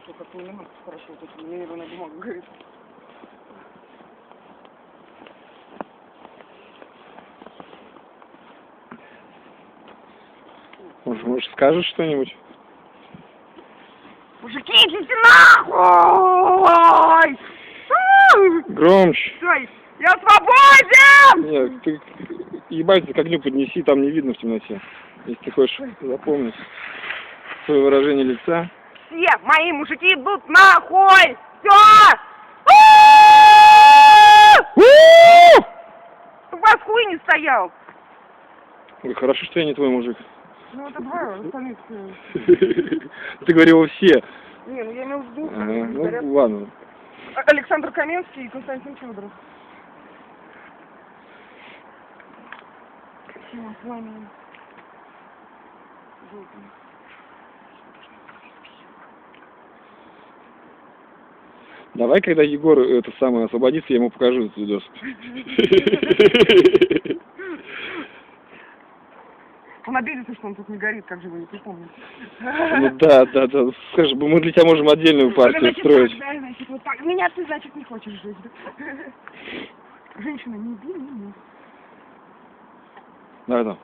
Что, какую намазку спрашивал, тут неверная бумага говорит. Может, скажешь что-нибудь? Мужики, идите нахуй! Громче. Стой, я свободен! Нет, ты ебать к огню поднеси, там не видно в темноте. Если ты хочешь запомнить свое выражение лица. Все мои мужики идут нахуй! Все! Вас хуй не стоял! Ой, хорошо, что я не твой мужик. Ну это два, остальные. Ты говорил все. Не, ну я имел в виду. Ну ладно. Александр Каменский и Константин Федоров. Всем пламенем. Желтым. Давай, когда Егор это самое освободится, я ему покажу этот видос. Он обидится, что он тут не горит, как же вы не припомните. Ну да. Скажи, мы для тебя можем отдельную партию строить. Так, да, значит, вот так. Меня ты, значит, не хочешь жить. Женщина, не иди, не иди. Давай там.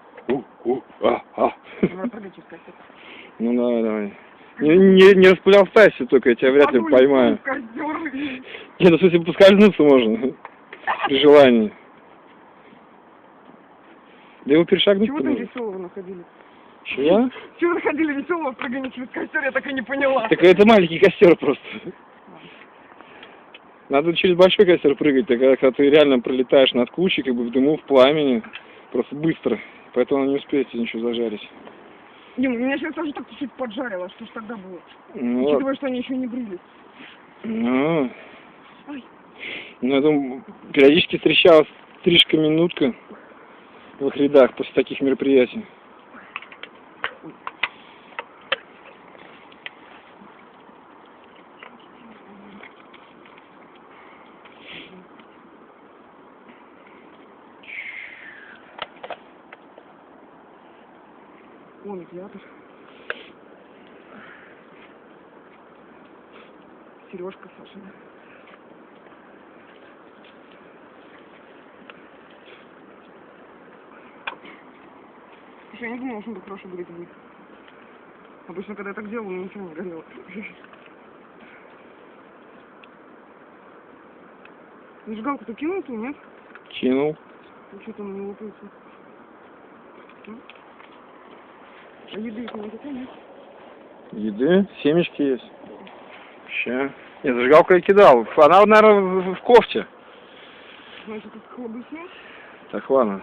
Надо прыгать через костюм. Ну давай. Не распластайся только, я тебя вряд ли поймаю. Нет, ну в смысле поскользнуться можно. При желании. Да его перешагнуть. Чего там веселого находили? Чего? Чего находили веселого в прыгании через костер, я так и не поняла. Так это маленький костер просто. Надо через большой костер прыгать, когда ты реально пролетаешь над кучей, как бы в дыму, в пламени. Просто быстро. Поэтому не успеете ничего зажарить. Не, меня сейчас тоже так чуть-чуть поджарило, что ж тогда было? Ну, учитывая, что они еще не брили. Ну, я думаю, периодически встречалась стрижка-минутка в их рядах после таких мероприятий. О, медиатор. Сережка Сашина. Еще не думала, что он так хорошо будет быть. Обычно, когда я так делала, у меня ничего не горело. Зажигалку-то кинул ты, нет? Кинул. Ну что там не лопается? А еды еще никакой нет? Еды? Семечки есть. Ща. Нет, зажигалку я кидал. Она, наверное, в кофте. Значит, это хлобы снять? Так, ладно.